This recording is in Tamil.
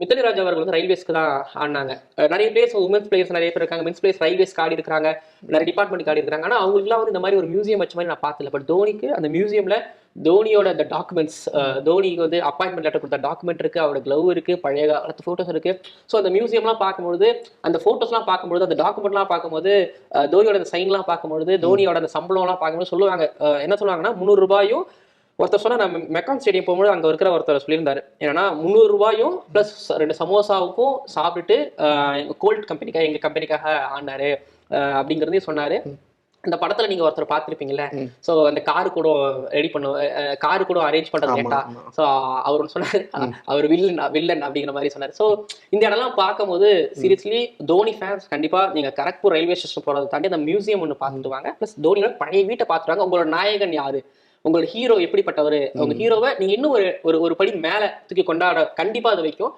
மித்தாலி ராஜ் அவர்கள் வந்து ரயில்வேஸ்க்கு தான் ஆடினாங்க. நிறைய பிளேயர்ஸ் உமன்ஸ் பிளேயர்ஸ் நிறைய பேர் இருக்காங்க, மென்ஸ் பிளேயர்ஸ் ரயில்வேஸ்க்கு ஆடி இருக்காங்க, நிறைய டிபார்ட்மெண்ட்க்கு ஆடி இருக்காங்க. ஆனால் அவங்களுக்குலாம் வந்து இந்த மாதிரி ஒரு மியூசியம் வச்ச மாதிரி நான் பார்த்தல. பட் தோனிக்கு அந்த மியூசியம்ல தோனியோட அந்த டாக்குமெண்ட்ஸ், தோனிக்கு வந்து அப்பாயின்மெண்ட் லெட்டர் கொடுத்த டாக்குமெண்ட் இருக்கு, அவரோட க்ளவ் இருக்கு, பழைய காலத்து போட்டோஸ் இருக்கு. ஸோ அந்த மியூசியம்லாம் பார்க்கும்போது, அந்த போட்டோஸ்லாம் பார்க்கும்போது, அந்த டாக்குமெண்ட்லாம் பார்க்கும்போது, தோனியோட அந்த சைன்லாம் பார்க்கும்போது, தோனியோட அந்த சம்பளம்லாம் பார்க்கும்போது சொல்லுவாங்க, என்ன சொல்லுவாங்கன்னா 300 ரூபாயும் ஒருத்தர் சொன்னா, நான் மெக்கான் ஸ்டேடியம் போகும்போது அங்க இருக்கிற ஒருத்தர் சொல்லியிருந்தாரு, ஏன்னா 300 ரூபாயும் பிளஸ் 2 சமோசாவுக்கும் சாப்பிட்டுட்டு கோல்ட் கம்பெனிக்காக எங்க கம்பெனிக்காக ஆனாரு அப்படிங்கிறதையும் சொன்னாரு. அந்த படத்துல நீங்க ஒருத்தர் பார்த்திருப்பீங்கல்ல, சோ அந்த காரு கூட ரெடி பண்ணும், காரு கூட அரேஞ்ச் பண்றது கேட்டா, சோ அவர் சொன்னாரு அவர் வில்லன் அப்படிங்கிற மாதிரி சொன்னாரு. சோ இந்த இடம்லாம் பார்க்கும்போது சீரியஸ்லி தோனி ஃபேன்ஸ் கண்டிப்பா நீங்க கரக்பூர் ரயில்வே ஸ்டேஷன் போறதை தாண்டி அந்த மியூசியம் ஒன்று பார்த்துட்டு வாங்க. பிளஸ் தோனியோட பழைய வீட்டை பார்த்துட்டு வாங்க. உங்களோட நாயகன் யாரு, உங்களோட ஹீரோ எப்படிப்பட்டவர், உங்க ஹீரோவை நீங்க இன்னும் ஒரு ஒரு படி மேல தூக்கி கொண்டாட கண்டிப்பா அதை வைக்கும்.